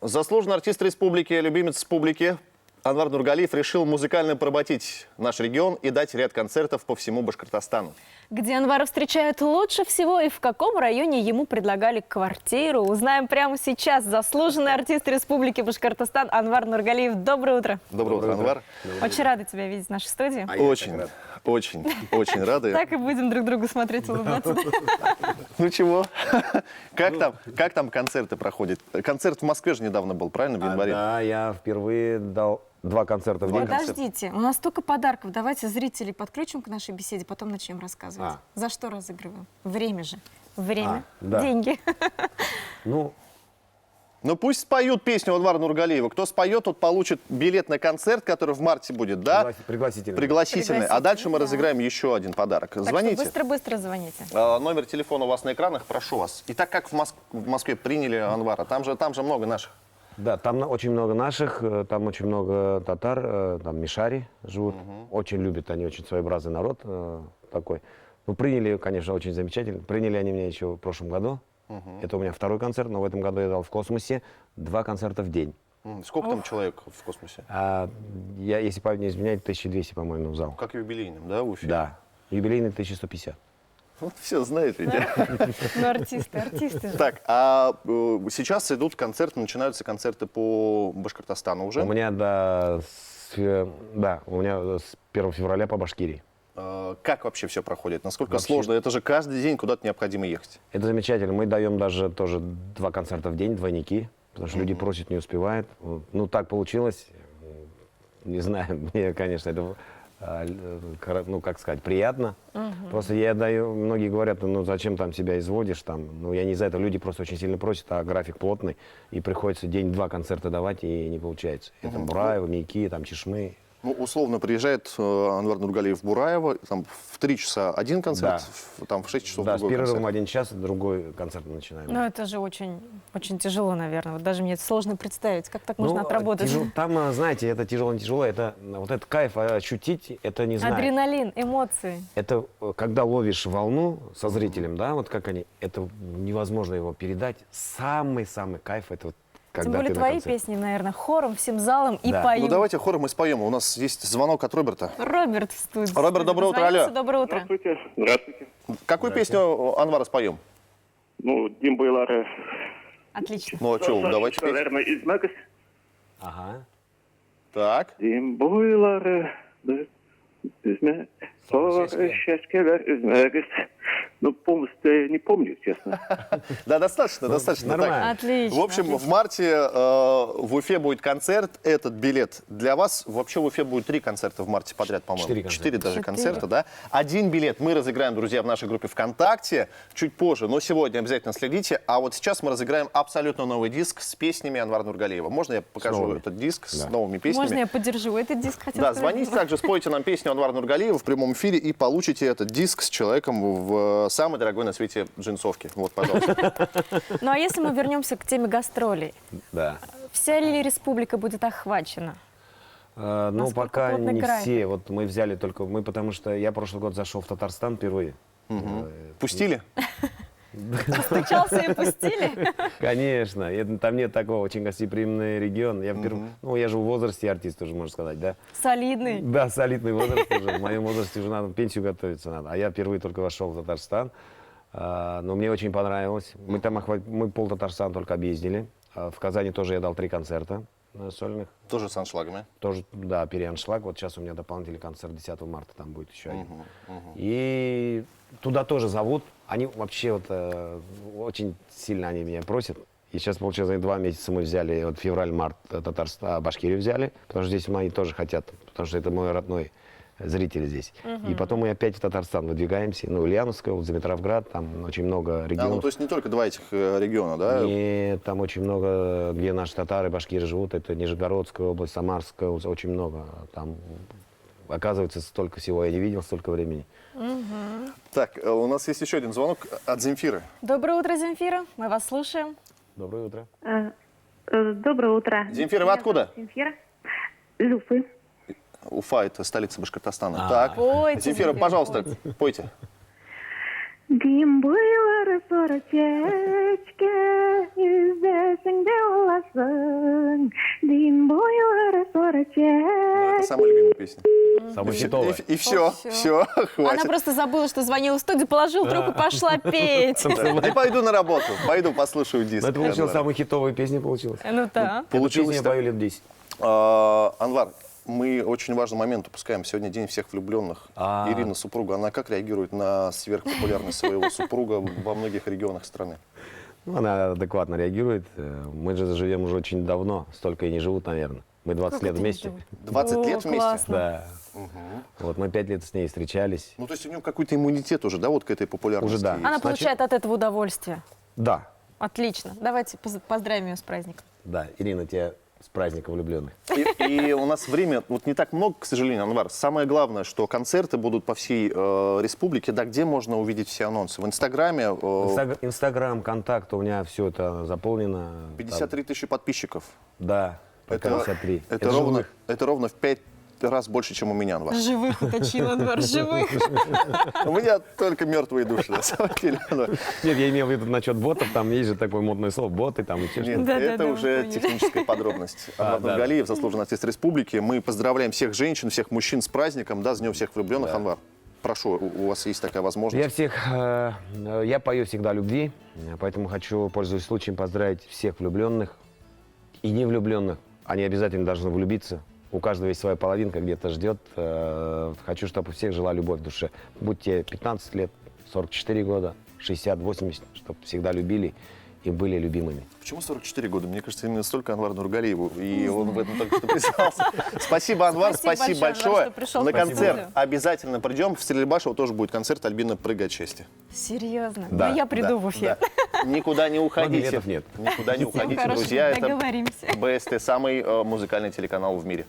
Заслуженный артист республики, любимец публики Анвар Нургалиев решил музыкально поработить наш регион и дать ряд концертов по всему Башкортостану. Где Анвара встречают лучше всего и в каком районе ему предлагали квартиру, узнаем прямо сейчас. Заслуженный артист Республики Башкортостан Анвар Нургалиев. Доброе утро. Доброе утро, Анвар. Очень рада тебя видеть в нашей студии. Очень рады. Так и будем друг другу смотреть, улыбаться. Ну чего? Как там концерты проходят? Концерт в Москве же недавно был, правильно, в январе? Да, я впервые дал 2 концерта в день. Подождите, у нас столько подарков. Давайте зрителей подключим к нашей беседе, потом начнем рассказывать. За что разыгрываем? Время же. Время, да. деньги. Ну пусть споют песню Анвара Нургалиева. Кто споет, тот получит билет на концерт, который в марте будет, да? Пригласительный. А дальше мы разыграем еще один подарок. Звоните. Быстро-быстро звоните. Номер телефона у вас на экранах, прошу вас. И так как в Москве приняли Анвара, там же много наших. Да, там очень много наших, там очень много татар, там мишари живут. Очень любят они, очень своеобразный народ такой. Ну, приняли, конечно, очень замечательно. Приняли они меня еще в прошлом году. Это у меня 2-й концерт, но в этом году я дал в космосе 2 концерта в день. Сколько там человек в космосе? Я, если память не изменяет, 1200, по-моему, в зал. Как юбилейным, да, в Уфе? Да, юбилейный 1150. Вот все знаете. Ну, артисты. Так, сейчас идут концерты, начинаются концерты по Башкортостану уже? У меня, у меня с 1 февраля по Башкирии. Как вообще все проходит? Насколько сложно? Это же каждый день куда-то необходимо ехать. Это замечательно. Мы даем даже тоже 2 концерта в день, двойники, потому что люди просят, не успевают. Ну, так получилось. Не знаю, мне, конечно, это, ну, как сказать, приятно. Просто я даю, многие говорят, ну, зачем там себя изводишь, там, ну, я не за это, люди просто очень сильно просят, а график плотный, и приходится день-два концерта давать, и не получается. Это Бураево, Мейки, там, Чешмы. Ну, условно, приезжает Анвар Нургалиев в Бураево, там в 3 часа один концерт, там в 6 часов другой концерт. Да, с перерывом 1 час, другой концерт начинаем. Ну, это же очень тяжело, наверное. Вот даже мне это сложно представить. Как так можно отработать? Там, знаете, это тяжело, не тяжело. Это, вот этот кайф ощутить, это не знаю. Адреналин, эмоции. Это когда ловишь волну со зрителем, да, вот как они, это невозможно его передать. Самый-самый кайф, это вот тем более твои песни, наверное, хором, всем залом и поют. Ну давайте хором и споем. У нас есть звонок от Роберта. Роберт в студии. Роберт, доброе утро, алло. Доброе утро. Здравствуйте. Здравствуйте. Какую песню Анвара споем? Ну, Дим Байлары. Отлично. Ну, а что, давайте петь. Наверное, измегас. Ага. Так. Дим Байлары. Измегас. Ну, полностью не помню, честно. Да, достаточно. Нормально. Отлично. В общем, в марте в Уфе будет концерт. Этот билет для вас. Вообще в Уфе будет 3 концерта в марте подряд, по-моему. 4 даже концерта, да. 1 билет мы разыграем, друзья, в нашей группе ВКонтакте чуть позже, но сегодня обязательно следите. А вот сейчас мы разыграем абсолютно новый диск с песнями Анвара Нургалиева. Можно я покажу этот диск с новыми песнями? Можно я подержу этот диск? Да, звоните также, спойте нам песню Анвара Нургалиева в прямом эфире и получите этот диск с человеком в самой дорогой на свете джинсовке. Вот, пожалуйста. Ну а если мы вернемся к теме гастролей? Да. Вся ли республика будет охвачена? Ну, пока не все. Вот мы взяли только, потому что я прошлый год зашел в Татарстан впервые. Пустили? Постучался и пустили? Конечно. Там нет такого, очень гостеприимный регион. Ну, я же в возрасте артист уже, можно сказать, да? Солидный. Да, солидный возраст уже. В моем возрасте уже надо пенсию готовиться надо. А я впервые только вошел в Татарстан. Но мне очень понравилось. Мы пол Татарстана только объездили. В Казани тоже я дал 3 концерта сольных. Тоже с аншлагами? Тоже, да, переаншлаг. Вот сейчас у меня дополнительный концерт 10 марта, там будет еще один. И туда тоже зовут. Они вообще вот очень сильно они меня просят. И сейчас, получается, за 2 месяца мы взяли, вот февраль-март Татарстан, Башкирию взяли, потому что здесь мои тоже хотят, потому что это мой родной зритель здесь. И потом мы опять в Татарстан выдвигаемся. Ну, Ульяновская область, Дмитровград, там очень много регионов. Ну, то есть не только 2 этих региона, да? И там очень много, где наши татары, башкиры живут. Это Нижегородская область, Самарская область, очень много. Там, оказывается, столько всего я не видел, столько времени. Так, у нас есть еще один звонок от Земфиры. Доброе утро, Земфира. Мы вас слушаем. Доброе утро. Доброе утро. Земфира, вы откуда? Земфира. Из Уфы. Уфа – это столица Башкортостана. Так, Пойте, Земфира, пожалуйста, пойте. Дим Байлары сорочечке, извесің де оласы. Ну, это самая любимая песня. Самый хитовый. И все, всё. все, Она хватит. просто забыла, что звонила в студию, положила трубку, пошла петь. И пойду на работу, пойду послушаю диск. Но это получилась Анвар. самая хитовая песня получилась. Ну да. Получилось Эту песню я так. пою лет 10. Анвар, мы очень важный момент упускаем. Сегодня день всех влюбленных. А. Ирина, супруга, она как реагирует на сверхпопулярность своего супруга во многих регионах страны? Ну, она адекватно реагирует. Мы же живем уже очень давно. Столько и не живут, наверное. Мы 20 лет это не вместе. живут? 20 О, лет вместе? классно. Да. Вот мы 5 лет с ней встречались. Ну, то есть у него какой-то иммунитет уже, да, вот к этой популярности? Уже да. есть? Она Значит- получает от этого удовольствие. Да, Отлично. Давайте поздравим ее с праздником. да. Ирина, тебя с праздником влюбленных. И у нас время вот не так много, к сожалению, Анвар. Самое главное, что концерты будут по всей республике. Да, где можно увидеть все анонсы? В Инстаграме Инстаграм, контакт, у меня все это заполнено. 53 тысячи подписчиков. Да, по Это, 53. это ровно в 5 раз больше, чем у меня, Анвар. Живых уточнил, Анвар, живых. У меня только мертвые души, на самом деле. Анвар. Нет, я имел в виду насчет ботов, там есть же такое модное слово, боты там и все. Нет, Да, это мы уже поняли. техническая подробность. Анвар да. Нургалиев, заслуженный артист республики. Мы поздравляем всех женщин, всех мужчин с праздником, да, с Днем всех влюбленных. Анвар, прошу, у вас есть такая возможность. Я пою всегда о любви, поэтому хочу, пользуясь случаем, поздравить всех влюбленных и не влюбленных. Они обязательно должны влюбиться. У каждого есть своя половинка, где-то ждет. Хочу, чтобы у всех жила любовь в душе. Будь тебе 15 лет, 44 года, 60, 80, чтобы всегда любили и были любимыми. Почему 44 года? Мне кажется, именно столько Анвару Нургалиеву. И он в этом только что признался. Спасибо, Анвар, Спасибо спасибо большое, Анвар, большое. что пришел На в студию. концерт обязательно придем. В Стерлибашево тоже будет концерт «Альбина прыгает счастье». Серьезно? Да, Ну, я приду в эфир. Да. Никуда не уходите. билетов нет. Никуда не Всем уходите, хорошо, друзья. Это договоримся. БСТ, самый музыкальный телеканал в мире.